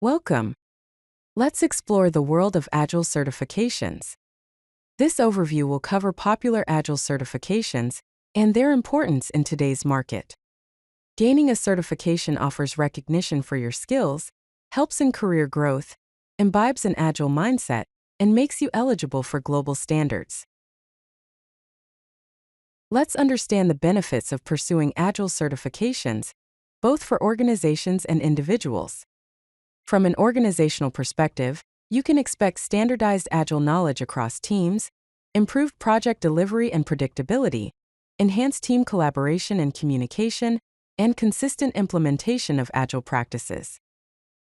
Welcome. Let's explore the world of Agile certifications. This overview will cover popular Agile certifications and their importance in today's market. Gaining a certification offers recognition for your skills, helps in career growth, imbibes an Agile mindset, and makes you eligible for global standards. Let's understand the benefits of pursuing Agile certifications, both for organizations and individuals. From an organizational perspective, you can expect standardized Agile knowledge across teams, improved project delivery and predictability, enhanced team collaboration and communication, and consistent implementation of Agile practices.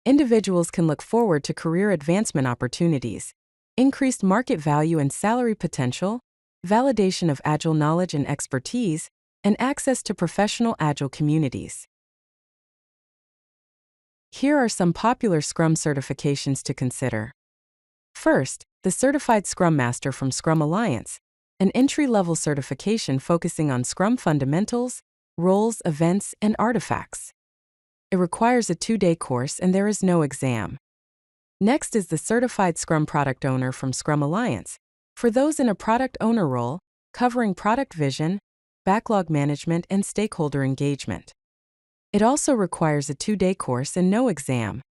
Individuals can look forward to career advancement opportunities, increased market value and salary potential, validation of Agile knowledge and expertise, and access to professional Agile communities. Here are some popular Scrum certifications to consider. First, the Certified Scrum Master from Scrum Alliance, an entry-level certification focusing on Scrum fundamentals, roles, events, and artifacts. It requires a 2-day course and there is no exam. Next is the Certified Scrum Product Owner from Scrum Alliance, for those in a product owner role, covering product vision, backlog management, and stakeholder engagement. It also requires a 2-day course and no exam.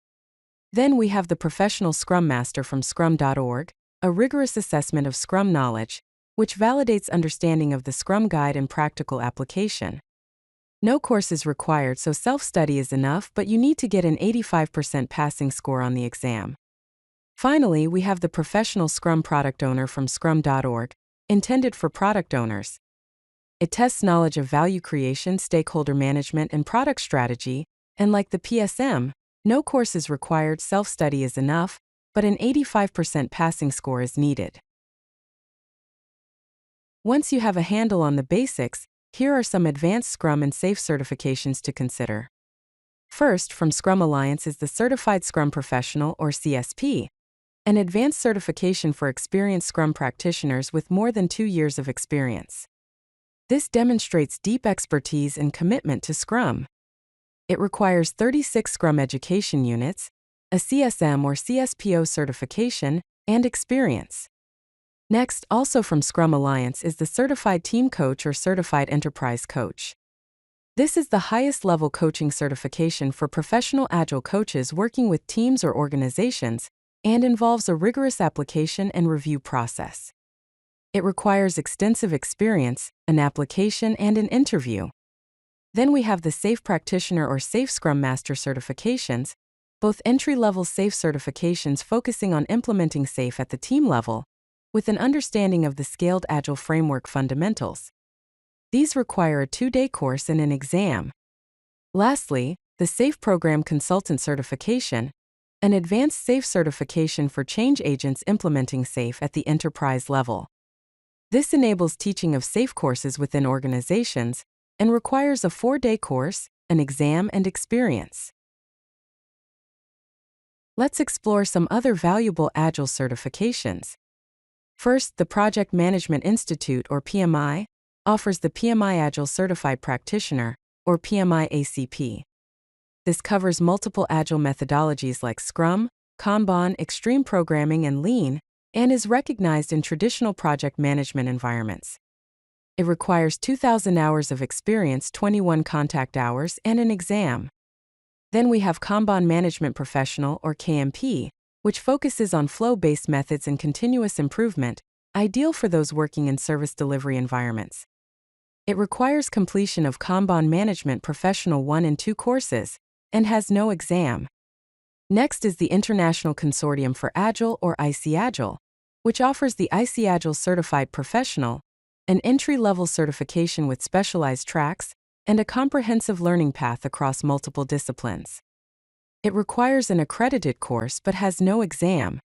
Then we have the Professional Scrum Master from Scrum.org, a rigorous assessment of Scrum knowledge, which validates understanding of the Scrum Guide and practical application. No course is required, so self-study is enough, but you need to get an 85% passing score on the exam. Finally, we have the Professional Scrum Product Owner from Scrum.org, intended for product owners. It tests knowledge of value creation, stakeholder management, and product strategy, and like the PSM, no course is required, self-study is enough, but an 85% passing score is needed. Once you have a handle on the basics, here are some advanced Scrum and SAFe certifications to consider. First, from Scrum Alliance is the Certified Scrum Professional, or CSP, an advanced certification for experienced Scrum practitioners with more than 2 years of experience. This demonstrates deep expertise and commitment to Scrum. It requires 36 Scrum education units, a CSM or CSPO certification, and experience. Next, also from Scrum Alliance is the Certified Team Coach or Certified Enterprise Coach. This is the highest level coaching certification for professional Agile coaches working with teams or organizations and involves a rigorous application and review process. It requires extensive experience, an application, and an interview. Then we have the SAFe Practitioner or SAFe Scrum Master certifications, both entry-level SAFe certifications focusing on implementing SAFe at the team level, with an understanding of the scaled Agile framework fundamentals. These require a 2-day course and an exam. Lastly, the SAFe Program Consultant certification, an advanced SAFe certification for change agents implementing SAFe at the enterprise level. This enables teaching of SAFe courses within organizations and requires a 4-day course, an exam, and experience. Let's explore some other valuable Agile certifications. First, the Project Management Institute, or PMI, offers the PMI Agile Certified Practitioner, or PMI-ACP. This covers multiple Agile methodologies like Scrum, Kanban, Extreme Programming, and Lean, and is recognized in traditional project management environments. It requires 2,000 hours of experience, 21 contact hours, and an exam. Then we have Kanban Management Professional, or KMP, which focuses on flow-based methods and continuous improvement, ideal for those working in service delivery environments. It requires completion of Kanban Management Professional 1 and 2 courses, and has no exam. Next is the International Consortium for Agile, or IC Agile, which offers the IC Agile Certified Professional, an entry-level certification with specialized tracks, and a comprehensive learning path across multiple disciplines. It requires an accredited course but has no exam.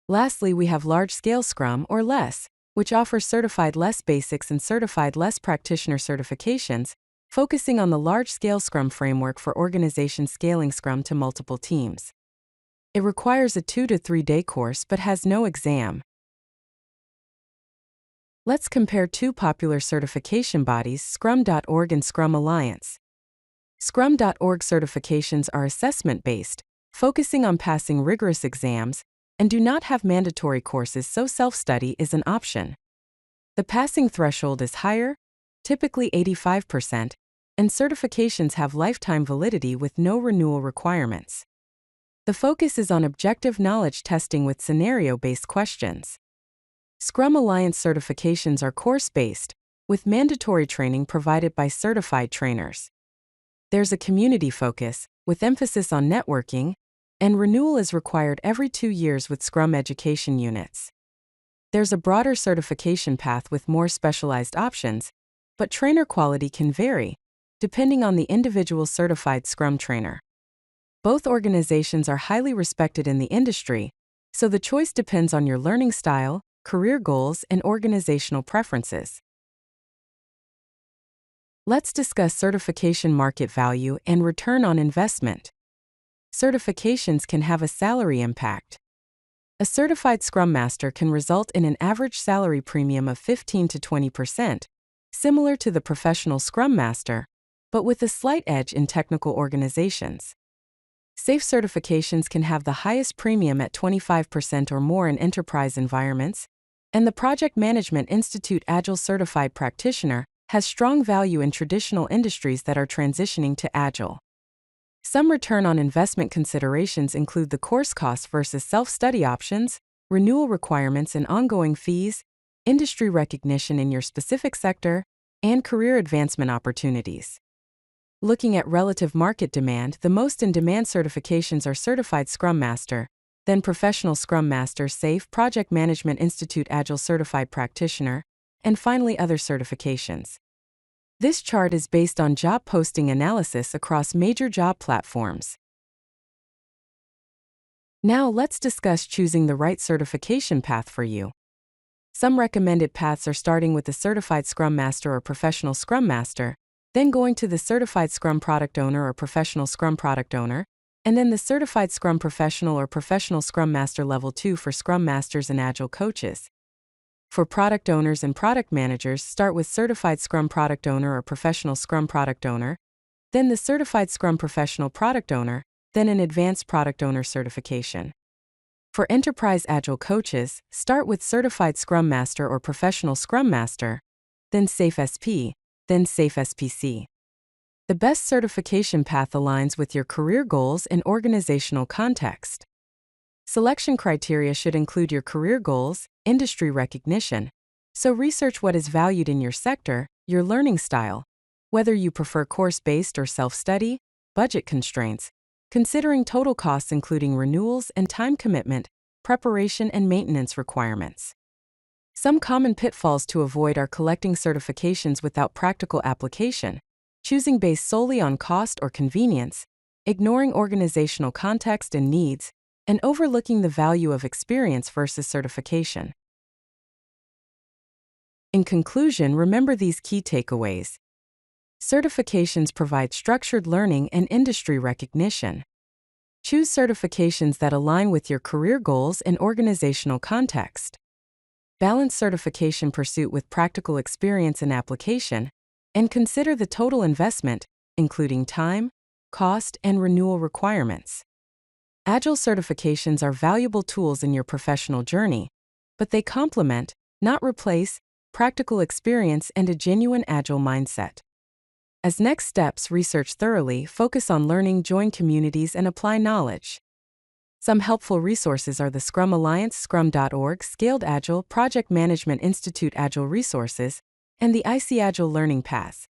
Lastly, we have Large-Scale Scrum, or LESS, which offers Certified LESS Basics and Certified LESS Practitioner certifications, focusing on the large-scale Scrum framework for organizations scaling Scrum to multiple teams. It requires a 2 to 3-day course but has no exam. Let's compare two popular certification bodies, Scrum.org and Scrum Alliance. Scrum.org certifications are assessment-based, focusing on passing rigorous exams, and do not have mandatory courses, so self-study is an option. The passing threshold is higher, typically 85%, and certifications have lifetime validity with no renewal requirements. The focus is on objective knowledge testing with scenario-based questions. Scrum Alliance certifications are course-based, with mandatory training provided by certified trainers. There's a community focus, with emphasis on networking, and renewal is required every 2 years with Scrum education units. There's a broader certification path with more specialized options, but trainer quality can vary, depending on the individual certified Scrum trainer. Both organizations are highly respected in the industry, so the choice depends on your learning style, career goals, and organizational preferences. Let's discuss certification market value and return on investment. Certifications can have a salary impact. A certified Scrum Master can result in an average salary premium of 15 to 20%, similar to the professional Scrum Master, but with a slight edge in technical organizations. SAFe certifications can have the highest premium at 25% or more in enterprise environments, and the Project Management Institute Agile Certified Practitioner has strong value in traditional industries that are transitioning to Agile. Some return on investment considerations include the course costs versus self-study options, renewal requirements and ongoing fees, industry recognition in your specific sector, and career advancement opportunities. Looking at relative market demand, the most in-demand certifications are Certified Scrum Master, then Professional Scrum Master, SAFe, Project Management Institute Agile Certified Practitioner, and finally other certifications. This chart is based on job posting analysis across major job platforms. Now let's discuss choosing the right certification path for you. Some recommended paths are starting with the Certified Scrum Master or Professional Scrum Master, then going to the Certified Scrum Product Owner or Professional Scrum Product Owner, and then the Certified Scrum Professional or Professional Scrum Master Level 2 for Scrum Masters and Agile coaches. For product owners and product managers, start with Certified Scrum Product Owner or Professional Scrum Product Owner, then the Certified Scrum Professional Product Owner, then an Advanced Product Owner certification. For enterprise Agile coaches, start with Certified Scrum Master or Professional Scrum Master, then SAFe SP, then SAFe SPC. The best certification path aligns with your career goals and organizational context. Selection criteria should include your career goals, industry recognition, so research what is valued in your sector, your learning style, whether you prefer course-based or self-study, budget constraints, considering total costs including renewals and time commitment, preparation and maintenance requirements. Some common pitfalls to avoid are collecting certifications without practical application, choosing based solely on cost or convenience, ignoring organizational context and needs, and overlooking the value of experience versus certification. In conclusion, remember these key takeaways. Certifications provide structured learning and industry recognition. Choose certifications that align with your career goals and organizational context. Balance certification pursuit with practical experience and application, and consider the total investment, including time, cost, and renewal requirements. Agile certifications are valuable tools in your professional journey, but they complement, not replace, practical experience and a genuine Agile mindset. As next steps, research thoroughly, focus on learning, join communities, and apply knowledge. Some helpful resources are the Scrum Alliance, scrum.org, Scaled Agile, Project Management Institute Agile Resources, and the IC Agile Learning Paths.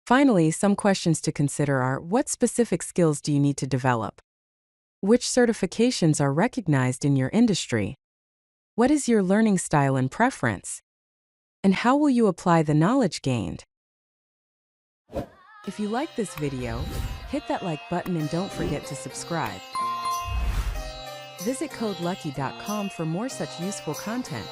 Finally, some questions to consider are: what specific skills do you need to develop? Which certifications are recognized in your industry? What is your learning style and preference? And how will you apply the knowledge gained? If you like this video, hit that like button and don't forget to subscribe. Visit codelucky.com for more such useful content.